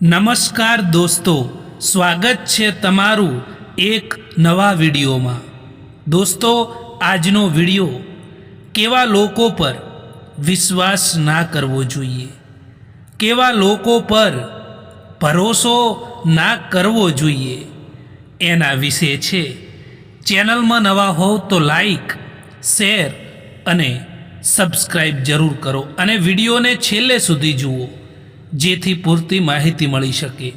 નમસ્કાર દોસ્તો, સ્વાગત છે તમારું એક નવા વિડીયોમાં। દોસ્તો, આજનો વિડીયો કેવા લોકો પર વિશ્વાસ ના કરવો જોઈએ, કેવા લોકો પર ભરોસો ના કરવો જોઈએ એના વિશે છે। ચેનલમાં નવા હો તો લાઈક, શેર અને સબસ્ક્રાઈબ જરૂર કરો અને વિડીયોને છેલ્લે સુધી જુઓ જેથી પૂરતી માહિતી મળી શકે।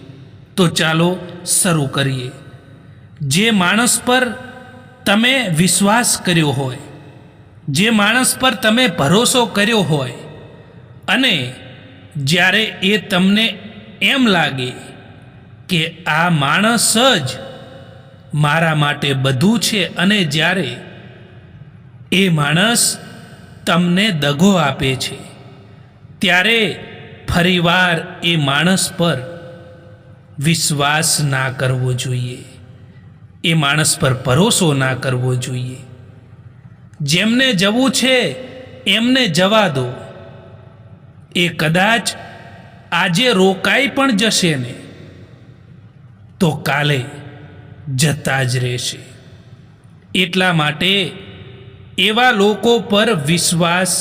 તો ચાલો શરૂ કરીએ। જે માણસ પર તમે વિશ્વાસ કર્યો હોય, જે માણસ પર તમે ભરોસો કર્યો હોય અને જ્યારે એ તમને એમ લાગે કે આ માણસ જ મારા માટે બધું છે અને જ્યારે એ માણસ તમને દગો આપે છે ત્યારે ફરીવાર એ માણસ પર વિશ્વાસ ના કરવો જોઈએ, એ માણસ પર ભરોસો ના કરવો જોઈએ। જેમને જવું છે એમને જવા દો, એ કદાચ આજે રોકાઈ પણ જશે ને તો કાલે જતા જ રહેશે। એટલા માટે એવા લોકો પર વિશ્વાસ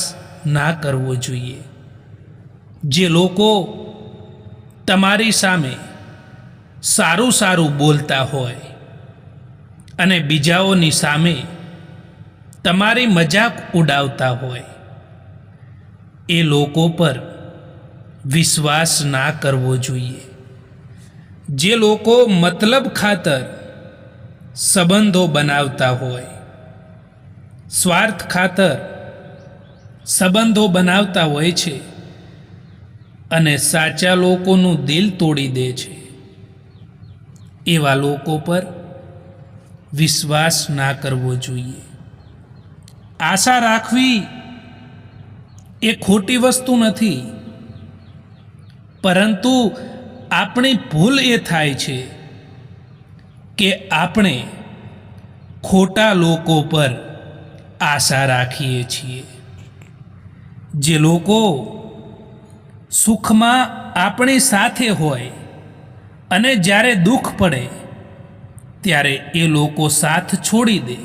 ના કરવો જોઈએ। જે લોકો તમારી સામે સારું સારું બોલતા હોય અને બીજાઓની સામે તમારી મજાક ઉડાવતા હોય, એ લોકો પર વિશ્વાસ ના કરવો જોઈએ। જે લોકો મતલબ ખાતર સંબંધો બનાવતા હોય, સ્વાર્થ ખાતર સંબંધો બનાવતા હોય છે અને સાચા લોકોનું દિલ તોડી દે છે, એવા લોકો પર વિશ્વાસ ના કરવો જોઈએ। આશા રાખવી એ ખોટી વસ્તુ નથી, પરંતુ આપણી ભૂલ એ થાય છે કે આપણે ખોટા લોકો પર આશા રાખીએ છીએ। જે લોકો સુખમાં આપણી સાથે હોય અને જ્યારે દુઃખ પડે ત્યારે એ લોકો સાથ છોડી દે,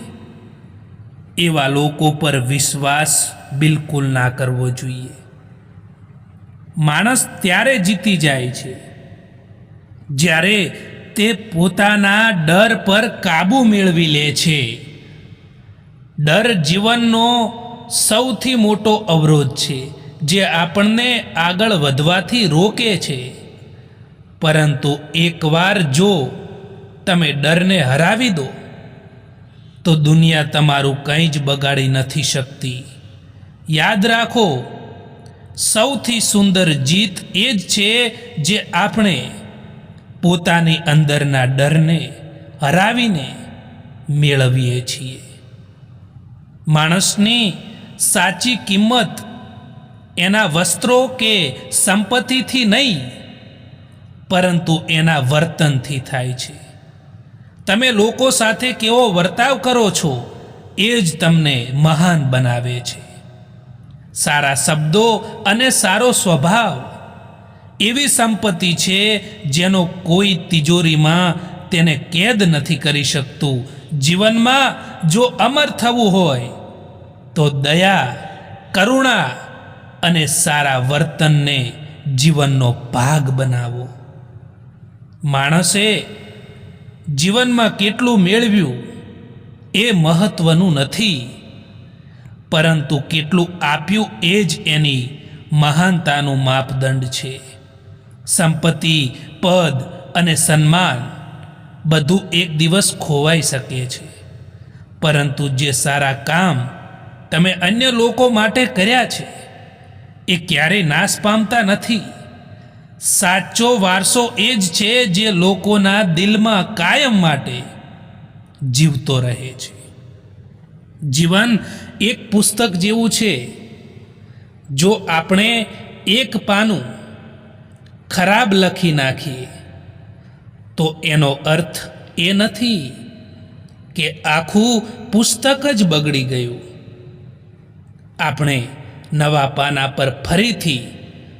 એવા લોકો પર વિશ્વાસ બિલકુલ ના કરવો જોઈએ। માણસ ત્યારે જીતી જાય છે જ્યારે તે પોતાના ડર પર કાબૂ મેળવી લે છે। ડર જીવનનો સૌથી મોટો અવરોધ છે જે આપણને આગળ વધવાથી રોકે છે, પરંતુ એકવાર જો તમે ડરને હરાવી દો તો દુનિયા તમારું કંઈ જ બગાડી નથી શકતી। યાદ રાખો, સૌથી સુંદર જીત એ જ છે જે આપણે પોતાની અંદરના ડરને હરાવીને મેળવીએ છીએ। માણસની સાચી કિંમત એના વસ્ત્રો કે સંપત્તિથી નહીં, પરંતુ એના વર્તનથી થાય છે। તમે લોકો સાથે કેવો વર્તાવ કરો છો એ જ તમને મહાન બનાવે છે। સારા શબ્દો અને સારો સ્વભાવ એવી સંપત્તિ છે જેનો કોઈ તિજોરીમાં તેને કેદ નથી કરી શકતું। જીવનમાં જો અમર થવું હોય તો દયા, કરુણા અને સારા વર્તનને જીવનનો ભાગ બનાવો। માણસે જીવનમાં કેટલું મેળવ્યું એ મહત્વનું નથી, પરંતુ કેટલું આપ્યું એ જ એની મહાનતાનું માપદંડ છે। સંપત્તિ, પદ અને સન્માન બધું એક દિવસ ખોવાઈ શકે છે, પરંતુ જે સારા કામ તમે અન્ય લોકો માટે કર્યા છે એ ક્યારેય નાશ પામતા નથી। સાચો વારસો એ જ છે જે લોકોના દિલમાં કાયમ માટે જીવતો રહે છે। જીવન એક પુસ્તક જેવું છે, જો આપણે એક પાનું ખરાબ લખી નાખીએ તો એનો અર્થ એ નથી કે આખું પુસ્તક જ બગડી ગયું। આપણે નવા પાના પર ફરીથી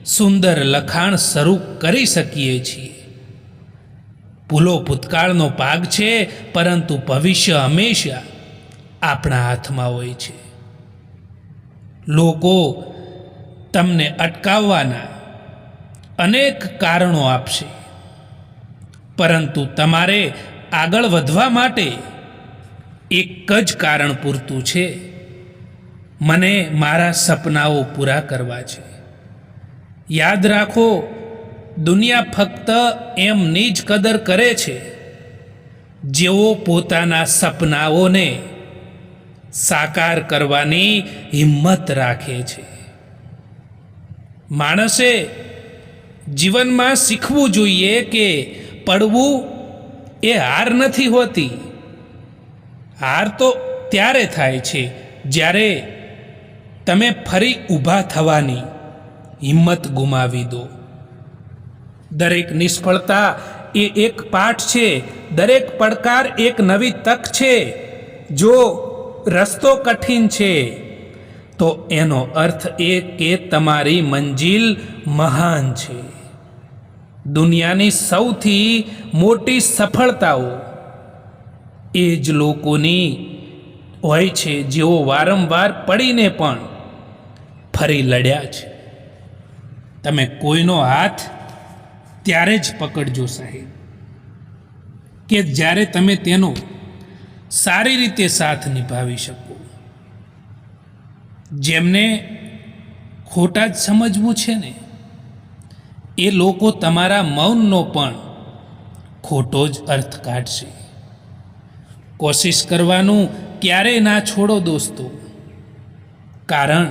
સુંદર લખાણ શરૂ કરી શકીએ છીએ. ભૂલો ભૂતકાળનો ભાગ છે, પરંતુ ભવિષ્ય હંમેશા આપણા હાથમાં હોય છે. લોકો તમને અટકાવવાના અનેક કારણો આપશે, પરંતુ તમારે આગળ વધવા માટે એક જ કારણ પૂરતું છે: મને મારા સપનાઓ પૂરા કરવા છે. યાદ રાખો, દુનિયા ફક્ત એમની જ કદર કરે છે જેઓ પોતાના સપનાઓને સાકાર કરવાની હિંમત રાખે છે. માણસે જીવનમાં શીખવું જોઈએ કે પડવું એ હાર નથી હોતી. હાર તો ત્યારે થાય છે જ્યારે તમે ફરી ઊભા થવાની હિંમત ગુમાવી દો. દરેક નિષ્ફળતા એ એક પાઠ છે, દરેક પડકાર એક નવી તક છે. જો રસ્તો કઠિન છે તો એનો અર્થ એ કે તમારી મંજિલ મહાન છે. દુનિયાની સૌથી મોટી સફળતાઓ એ જ લોકોની હોય છે જેઓ વારંવાર પડીને પણ ફરી લડ્યા છે. તમે કોઈનો હાથ ત્યારે જ પકડજો સાહેબ કે જ્યારે તમે તેનો સારી રીતે સાથ નિભાવી શકો. જેમને ખોટા જ સમજવું છે ને, એ લોકો તમારા મૌનનો પણ ખોટો જ અર્થ કાઢશે. કોશિશ કરવાનું ક્યારેય ના છોડો દોસ્તો, કારણ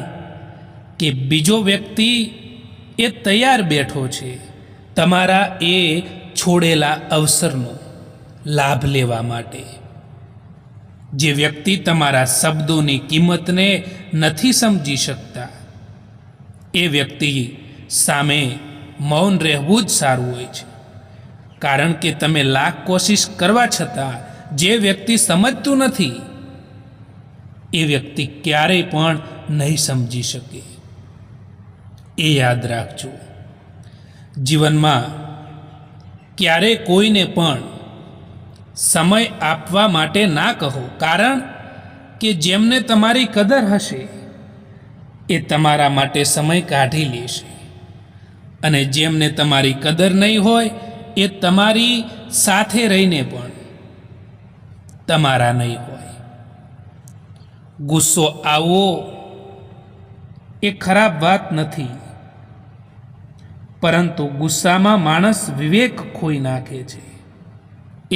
કે બીજો વ્યક્તિ એ તૈયાર બેઠો છે તમારા એ છોડેલા અવસરનો લાભ લેવા માટે. જે વ્યક્તિ તમારા શબ્દોની કિંમતને નથી સમજી શકતા, એ વ્યક્તિ સામે મૌન રહેવું જ સારું હોય છે. કારણ કે તમે લાખ કોશિશ કરવા છતાં જે વ્યક્તિ સમજતું નથી, એ વ્યક્તિ ક્યારેય પણ નહીં સમજી શકે. એ યાદ રાખજો. જીવનમાં ક્યારેય કોઈને પણ સમય આપવા માટે ના કહો, કારણ કે જેમને તમારી કદર હશે એ તમારા માટે સમય કાઢી લેશે, અને જેમને તમારી કદર નહીં હોય એ તમારી સાથે રહીને પણ તમારા નહીં હોય. ગુસ્સો આવવો એ ખરાબ વાત નથી, પરંતુ ગુસ્સામાં માણસ વિવેક ખોઈ નાખે છે,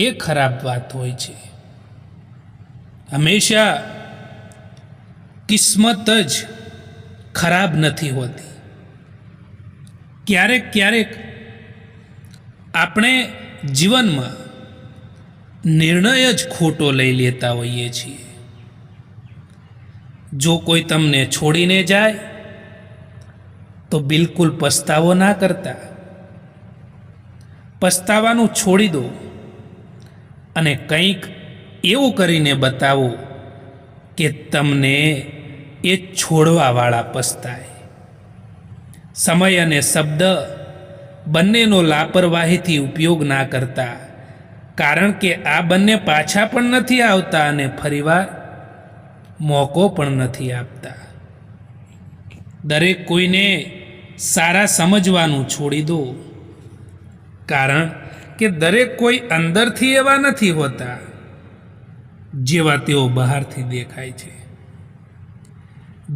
એ ખરાબ વાત હોય છે. હંમેશા કિસ્મત જ ખરાબ નથી હોતી. ક્યારેક ક્યારેક આપણે જીવનમાં નિર્ણય જ ખોટો લઈ લેતા હોઈએ છીએ. જો કોઈ તમને છોડીને જાય તો બિલકુલ પસ્તાવો ના કરતા. પસ્તાવાનું છોડી દો અને કંઈક એવું કરીને બતાવો કે તમને એ છોડવાવાળા પસ્તાય. સમય અને શબ્દ બંનેનો લાપરવાહીથી ઉપયોગ ના કરતા, કારણ કે આ બંને પાછા પણ નથી આવતા અને ફરીવાર મોકો પણ નથી આપતા. દરેક કોઈને સારા સમજવાનું છોડી દો, કારણ કે દરેક કોઈ અંદરથી એવા નથી હોતા જેવા તેઓ બહારથી દેખાય છે.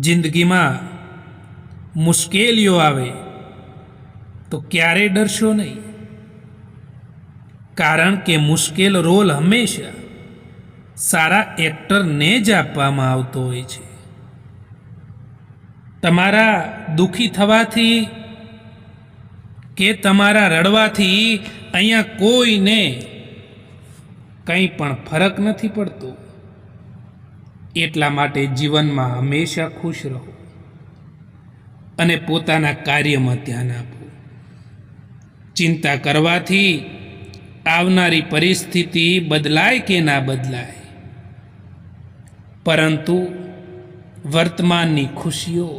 જિંદગીમાં મુશ્કેલીઓ આવે તો ક્યારેય ડરશો નહીં, કારણ કે મુશ્કેલ રોલ હંમેશા સારા એક્ટરને જ આપવામાં આવતો હોય છે. તમારા દુઃખી થવાથી કે તમારા રડવાથી અહીંયા કોઈને કંઈ પણ ફરક નથી પડતો. એટલા માટે જીવનમાં હંમેશા ખુશ રહો અને પોતાના કાર્યમાં ધ્યાન આપો. ચિંતા કરવાથી આવનારી પરિસ્થિતિ બદલાય કે ના બદલાય, પરંતુ વર્તમાનની ખુશીઓ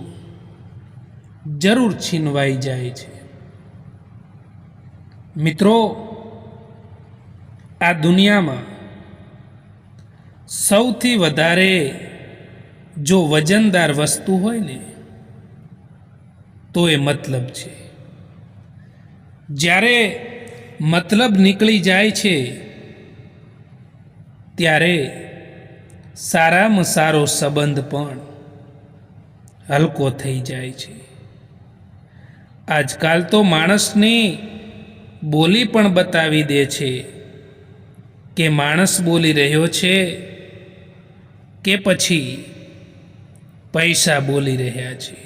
જરૂર છીનવાઈ જાય છે. મિત્રો, આ દુનિયામાં સૌથી વધારે જો વજનદાર વસ્તુ હોય ને તો એ મતલબ છે. જ્યારે મતલબ નીકળી જાય છે ત્યારે સારામાં સારો સંબંધ પણ હલકો થઈ જાય છે. આજકાલ તો માણસની બોલી પણ બતાવી દે છે કે માણસ બોલી રહ્યો છે કે પછી પૈસા બોલી રહ્યા છે.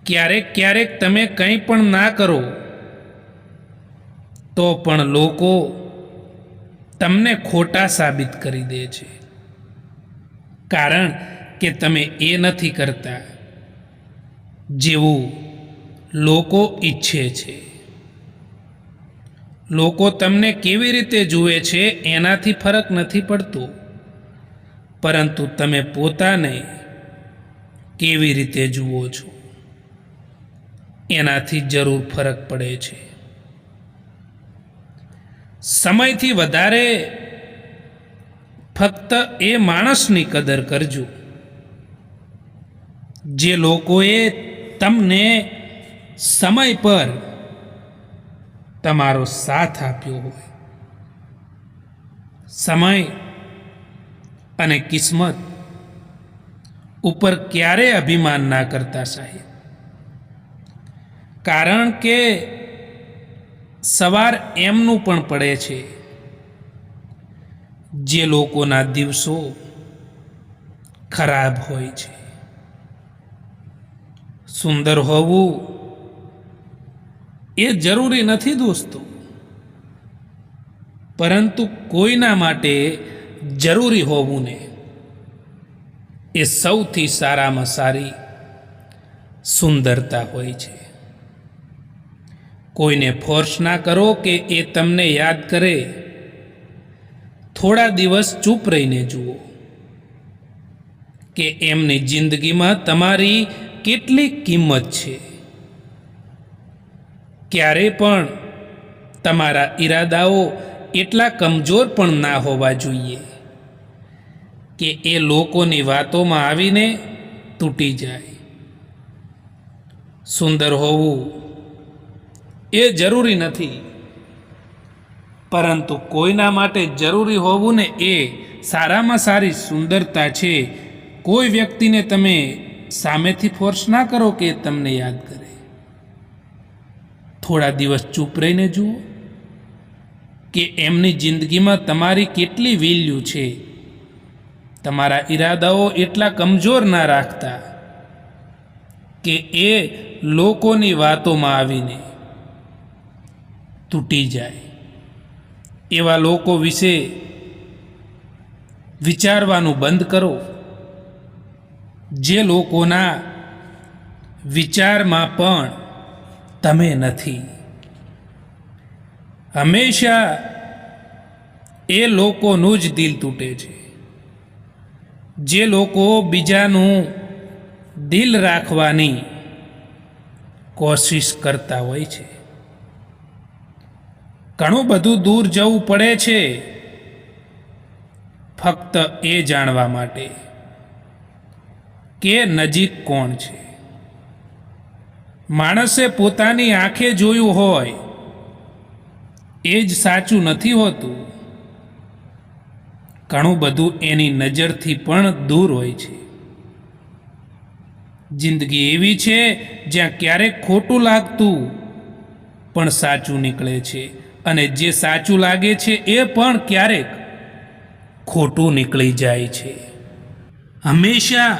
ક્યારેક ક્યારેક તમે કંઈ પણ ના કરો તો પણ લોકો તમને ખોટા સાબિત કરી દે છે, કારણ કે તમે એ નથી કરતા જેવું લોકો ઈચ્છે છે. લોકો તમને કેવી રીતે જુએ છે એનાથી ફરક નથી પડતો, પરંતુ તમે પોતાને કેવી રીતે જુઓ છો એનાથી જરૂર ફરક પડે છે. સમયથી વધારે ફક્ત એ માણસની કદર કરજો જે લોકોએ તમને સમય પર તમારો સાથ આપ્યો હોય. સમય અને કિસ્મત ઉપર ક્યારેય અભિમાન ના કરતા સાહેબ, કારણ કે સવાર એમનું પણ પડે છે જે લોકોના દિવસો ખરાબ હોય છે. સુંદર હોવું એ જરૂરી નથી દોસ્તો, પરંતુ કોઈના માટે જરૂરી હોવું ને એ સૌથી સારામાં સારી સુંદરતા હોય છે. કોઈને ફોર્સ ના કરો કે એ તમને યાદ કરે. થોડા દિવસ ચૂપ રહીને જુઓ કે એમની જિંદગીમાં તમારી કેટલી કિંમત છે. ક્યારે પણ તમારા ઈરાદાઓ એટલા કમજોર પણ ના હોવા જોઈએ કે એ લોકોની વાતોમાં આવીને તૂટી જાય. સુંદર હોવું એ જરૂરી નથી, પરંતુ કોઈના માટે જરૂરી હોવું ને એ સારામાં સારી સુંદરતા છે. કોઈ વ્યક્તિને તમે સામેથી ફોર્સ ના કરો કે તમને યાદ કરે. થોડા દિવસ ચૂપ રહીને જુઓ કે એમની જિંદગીમાં તમારી કેટલી વેલ્યુ છે. તમારા ઈરાદાઓ એટલા કમજોર ના રાખતા કે એ લોકોની વાતોમાં આવીને તૂટી જાય. એવા લોકો વિશે વિચારવાનું બંધ કરો જે લોકોના વિચારમાં પણ તમે નથી. હંમેશા એ લોકોનું જ દિલ તૂટે છે જે લોકો બીજાનું દિલ રાખવાની કોશિશ કરતા હોય છે. ઘણું બધું દૂર જવું પડે છે ફક્ત એ જાણવા માટે કે નજીક કોણ છે. માણસે પોતાની આંખે જોયું હોય એ જ સાચું નથી હોતું. ઘણું બધું એની નજરથી પણ દૂર હોય છે. જિંદગી એવી છે જ્યાં ક્યારેક ખોટું લાગતું પણ સાચું નીકળે છે, અને જે સાચું લાગે છે એ પણ ક્યારેક ખોટું નીકળી જાય છે. હંમેશા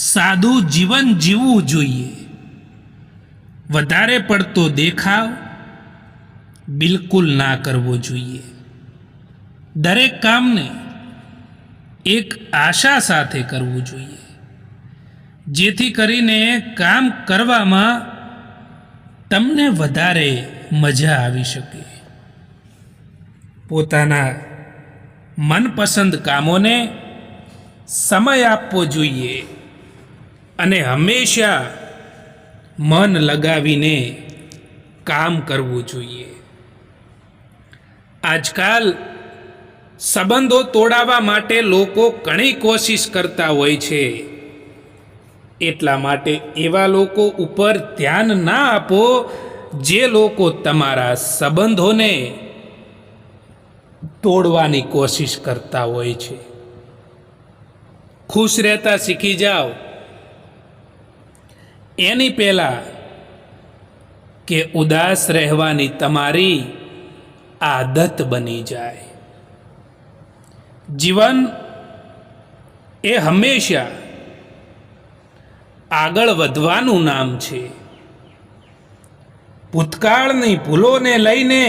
સાદું જીવન જીવવું જોઈએ. વધારે પડતો દેખાવ બિલકુલ ના કરવો જોઈએ. દરેક કામને એક આશા સાથે કરવું જોઈએ, જેથી કરીને કામ કરવામાં તમને વધારે મજા આવી શકે. પોતાના મનપસંદ કામોને સમય આપવો જોઈએ. અને હંમેશા મન લગાવીને કામ કરવું જોઈએ. આજકાલ સંબંધો તોડાવવા માટે લોકો ઘણી કોશિશ કરતા હોય છે. એટલા માટે એવા લોકો ઉપર ધ્યાન ના આપો જે લોકો તમારા સંબંધોને તોડવાની કોશિશ કરતા હોય છે. ખુશ રહેતા શીખી જાઓ એની પહેલા કે ઉદાસ રહેવાની તમારી આદત બની જાય. જીવન એ હંમેશા આગળ વધવાનું નામ છે. ભૂતકાળની ભૂલોને લઈને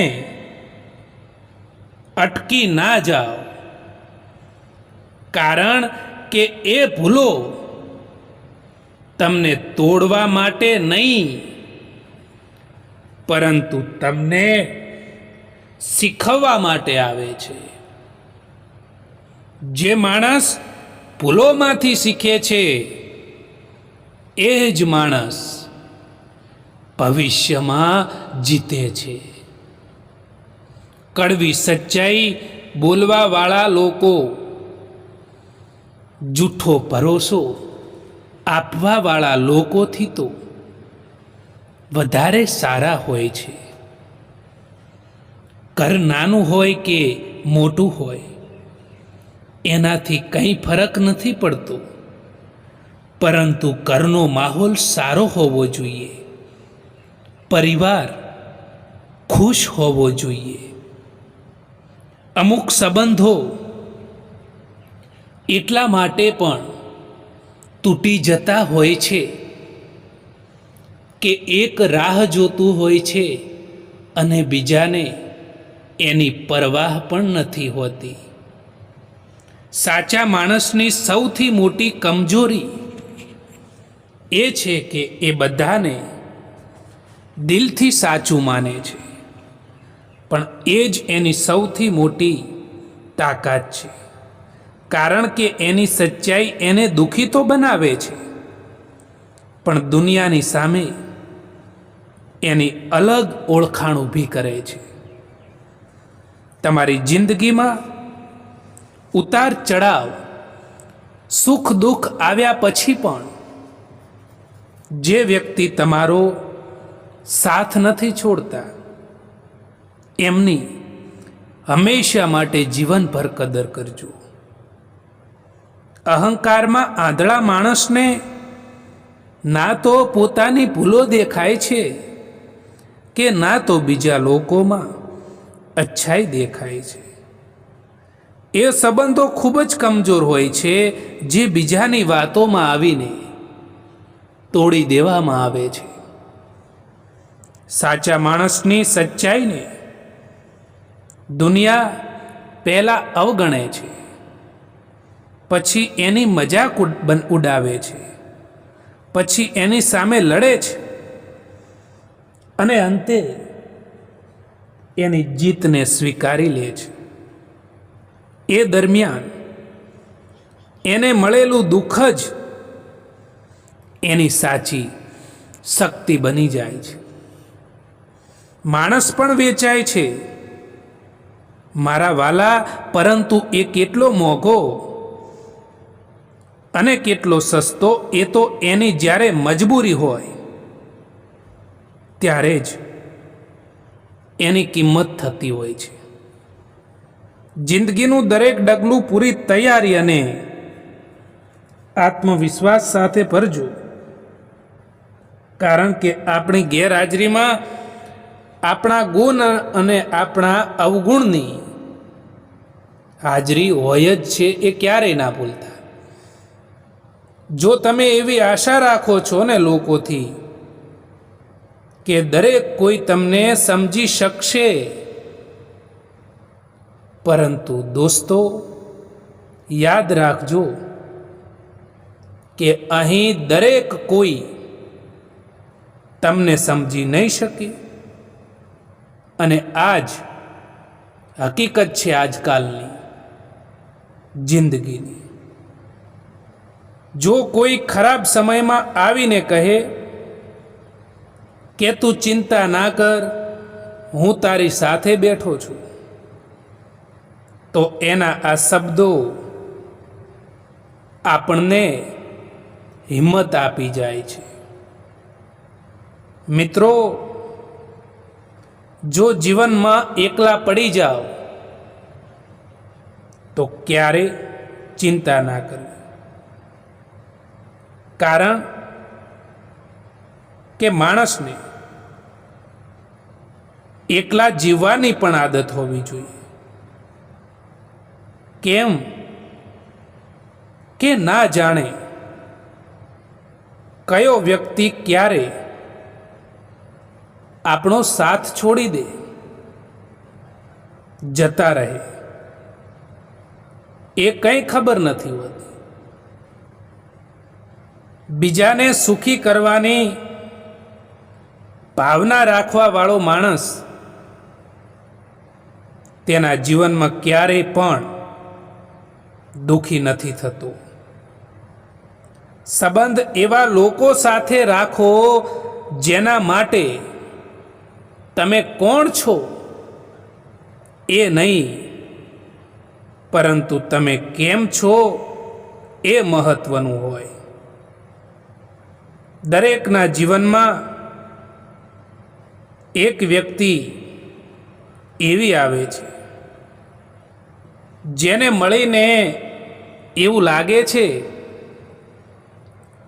અટકી ના જાઓ, કારણ કે એ ભૂલો તમને તોડવા માટે નહીં, પરંતુ તમને શીખવવા માટે આવે છે. જે માણસ ભૂલોમાંથી શીખે છે એ જ માણસ ભવિષ્યમાં જીતે છે. કડવી સચ્ચાઈ બોલવાવાળા લોકો, જૂઠો ભરોસો આપવાવાળા લોકોથી તો વધારે સારા હોય છે. ઘર નાનું હોય કે મોટું હોય એનાથી કંઈ ફરક નથી પડતો, પરંતુ ઘરનો માહોલ સારો હોવો જોઈએ, પરિવાર ખુશ હોવો જોઈએ. અમુક સંબંધો એટલા માટે પણ તૂટી જતા હોય છે કે એક રાહ જોતું હોય છે અને બીજાને એની પરવાહ પણ નથી હોતી. સાચા માણસની સૌથી મોટી કમજોરી એ છે કે એ બધાને દિલથી સાચું માને છે, પણ એ જ એની સૌથી મોટી તાકાત છે. કારણ કે એની સચ્ચાઈ એને દુઃખી તો બનાવે છે, પણ દુનિયાની સામે એની અલગ ઓળખાણ ઊભી કરે છે. તમારી જિંદગીમાં ઉતાર ચઢાવ, સુખ દુઃખ આવ્યા પછી પણ જે વ્યક્તિ તમારો સાથ નથી છોડતા એમની હંમેશા માટે જીવનભર કદર કરજો. અહંકારમાં આંધળા માણસને ના તો પોતાની ભૂલો દેખાય છે કે ના તો બીજા લોકોમાં અચ્છાઈ દેખાય છે. એ સંબંધો ખૂબ જ કમજોર હોય છે જે બીજાની વાતોમાં આવીને તોડી દેવામાં આવે છે. સાચા માણસની સચ્ચાઈને દુનિયા પહેલા અવગણે છે, પછી એની મજાક ઉડાવે છે, પછી એની સામે લડે છે અને અંતે એની જીતને સ્વીકારી લે છે. એ દરમિયાન એને મળેલું દુઃખ જ એની સાચી શક્તિ બની જાય છે. માણસ પણ વેચાય છે મારા વાલા, પરંતુ એ કેટલો મોંઘો અને કેટલો સસ્તો એ તો એની જ્યારે મજબૂરી હોય ત્યારે જ એની કિંમત થતી હોય છે. જિંદગીનું દરેક ડગલું પૂરી તૈયારી અને આત્મવિશ્વાસ સાથે ભરજો, કારણ કે આપણી ગેરહાજરીમાં આપણા ગુણ અને આપણા અવગુણની હાજરી હોય જ છે, એ ક્યારેય ના ભૂલતા. જો તમે એવી આશા રાખો છો ને લોકોથી કે દરેક કોઈ તમને સમજી શકશે, પરંતુ દોસ્તો યાદ રાખજો કે અહીં દરેક કોઈ તમને સમજી નહીં શકે, અને આ જ હકીકત છે આજકાલની જિંદગીની. જો કોઈ ખરાબ સમયમાં આવીને કહે કે તું ચિંતા ના કર, હું તારી સાથે બેઠો છું, તો એના આ શબ્દો આપણને હિંમત આપી જાય છે. મિત્રો, જો જીવનમાં એકલા પડી જાઓ તો ક્યારે ચિંતા ના કરવી, કારણ કે માણસને એકલા જીવવાની પણ આદત હોવી જોઈએ. કેમ કે ના જાણે કયો વ્યક્તિ ક્યારે આપણો સાથ છોડી દે, જતા રહે, એ કંઈ ખબર નથી હોતી. બીજાને સુખી કરવાની ભાવના રાખવા વાળો માણસ તેના જીવનમાં ક્યારેય પણ દુઃખી નથી થતો. સંબંધ એવા લોકો સાથે રાખો જેના માટે તમે કોણ છો એ નહીં, પરંતુ તમે કેમ છો એ મહત્વનું હોય. દરેકના જીવનમાં એક વ્યક્તિ એવી આવે છે જેને મળીને એવું લાગે છે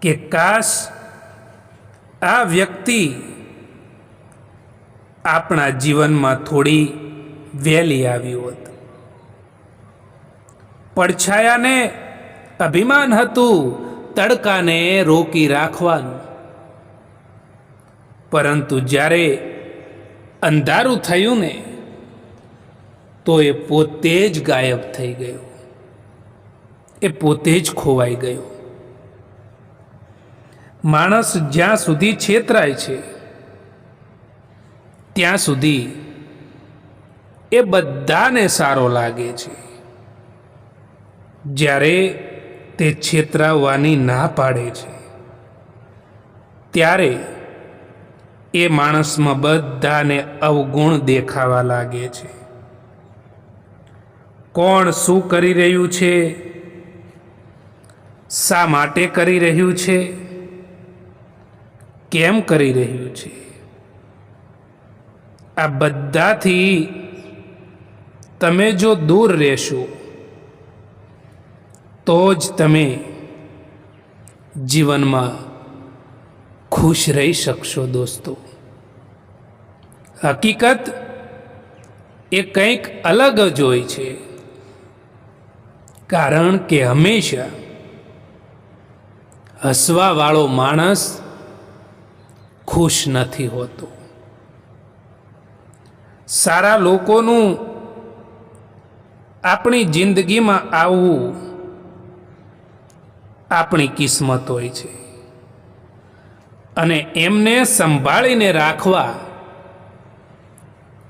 કે કાશ આ વ્યક્તિ આપણા જીવનમાં થોડી વહેલી આવી હોત. પડછાયાને અભિમાન હતું તડકાને રોકી રાખવાનું, પરંતુ જ્યારે અંધારું થયું ને તો એ પોતે જ ગાયબ થઈ ગયો, એ પોતે જ ખોવાઈ ગયો. માણસ જ્યાં સુધી છેતરાય છે ત્યાં સુધી એ બધાને સારો લાગે છે. જ્યારે તે છેતરાવાની ના પાડે છે ત્યારે એ માણસમાં બધાને અવગુણ દેખાવા લાગે છે. કોણ શું કરી રહ્યું છે, શા માટે કરી રહ્યું છે, કેમ કરી રહ્યું છે, આ બધાથી તમે જો દૂર રહેશો તો જ તમે જીવનમાં ખુશ રહી શકશો. દોસ્તો, હકીકત એ કંઈક અલગ જ હોય છે, કારણ કે હંમેશા હસવાવાળો માણસ ખુશ નથી હોતો. સારા લોકોનું આપણી જિંદગીમાં આવવું આપણી કિસ્મત હોય છે, અને એમને સંભાળીને રાખવા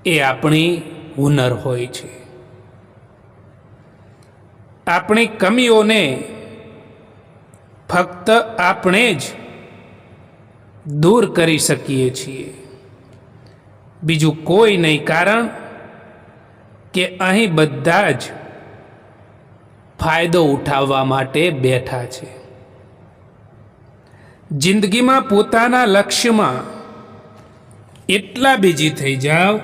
એ આપણી હુનર હોય છે. આપણી કમીઓને ફક્ત આપણે જ દૂર કરી શકીએ છીએ, બીજું કોઈ નહીં, કારણ કે અહીં બધા જ ફાયદો ઉઠાવવા માટે બેઠા છે. જિંદગીમાં પોતાના લક્ષ્યમાં એટલા બીજી થઈ જાઓ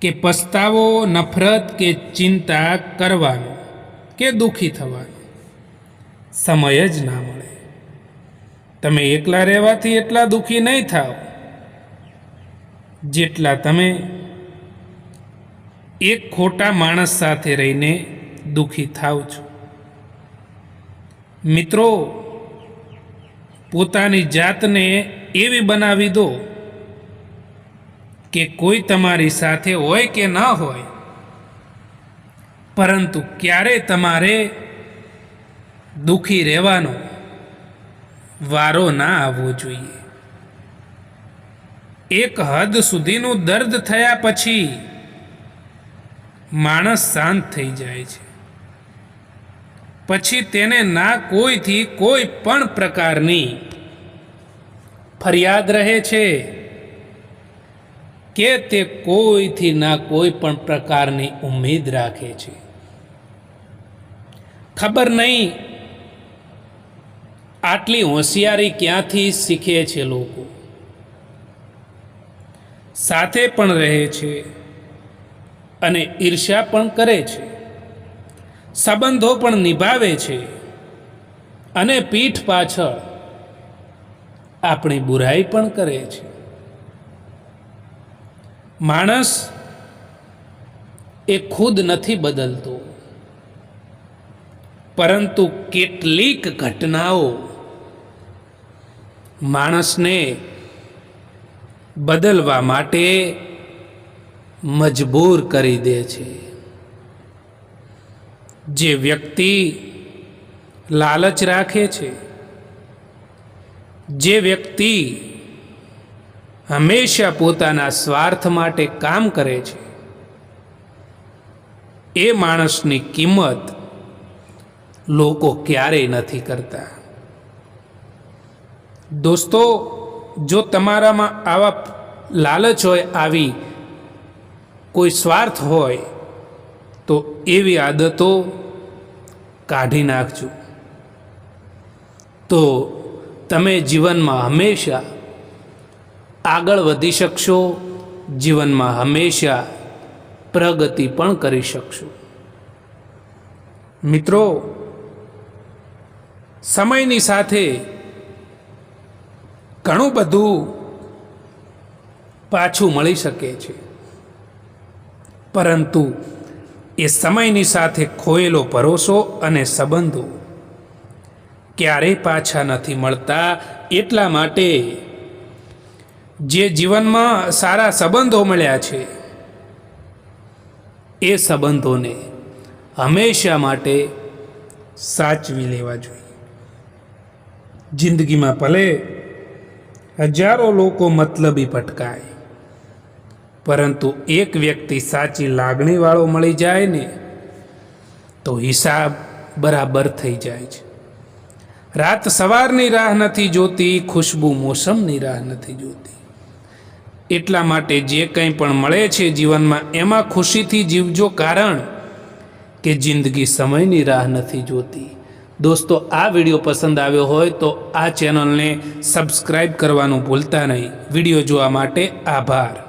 કે પસ્તાવો, નફરત કે ચિંતા કરવાનો કે દુઃખી થવાનો સમય જ ના મળે. તમે એકલા રહેવાથી એટલા દુઃખી નહીં થાઓ જેટલા તમે એક ખોટા માણસ સાથે રહીને દુઃખી થાવ છો. મિત્રો, પોતાની જાતને એવી બનાવી દો કે કોઈ તમારી સાથે હોય કે ન હોય, પરંતુ ક્યારે તમારે દુઃખી રહેવાનો વારો ના આવવો જોઈએ. એક હદ સુધીનું દર્દ થયા પછી માણસ શાંત થઈ જાય છે. પછી તેને ના કોઈથી કોઈ પણ પ્રકારની ફરિયાદ રહે છે કે તે કોઈથી ના કોઈ પણ પ્રકારની ઉમ્મીદ રાખે છે. ખબર નહીં આટલી હોશિયારી ક્યાંથી શીખે છે. લોકો સાથે પણ રહે છે અને ઈર્ષ્યા પણ કરે છે, સંબંધો પણ નિભાવે છે અને પીઠ પાછળ આપણી બુરાઈ પણ કરે છે. માણસ એ ખુદ નથી બદલતો, પરંતુ કેટલીક ઘટનાઓ માણસને બદલવા માટે મજબૂર કરી દે છે. જે વ્યક્તિ લાલચ રાખે છે, જે વ્યક્તિ હંમેશા પોતાના સ્વાર્થ માટે કામ કરે છે, એ માણસની કિંમત લોકો ક્યારેય નથી કરતા. દોસ્તો, જો તમારામાં આવા લાલચ હોય, આવી કોઈ સ્વાર્થ હોય, તો એવી આદતો કાઢી નાખજો. તો તમે જીવનમાં હંમેશા આગળ વધી શકશો, જીવનમાં હંમેશા પ્રગતિ પણ કરી શકશો. મિત્રો, સમયની સાથે ઘણું બધું પાછું મળી શકે છે, પરંતુ એ સમયની સાથે ખોયેલો ભરોસો અને સંબંધો ક્યારેય પાછા નથી મળતા. એટલા માટે જે જીવનમાં સારા સંબંધો મળ્યા છે, એ સંબંધોને હંમેશા માટે સાચવી લેવા જોઈએ. જિંદગીમાં ભલે હજારો લોકો મતલબી ભટકાય, પરંતુ એક વ્યક્તિ સાચી લાગણીવાળો મળી જાય ને, તો હિસાબ બરાબર થઈ જાય છે. રાત સવારની રાહ નથી જોતી, ખુશ્બુ મોસમની રાહ નથી જોતી. એટલા માટે જે કંઈ પણ મળે છે જીવનમાં, એમાં ખુશીથી જીવજો, કારણ કે જિંદગી સમયની રાહ નથી જોતી. દોસ્તો, આ વિડીયો પસંદ આવ્યો હોય તો આ ચેનલને સબસ્ક્રાઈબ કરવાનું ભૂલતા નહીં. વિડીયો જોવા માટે આભાર.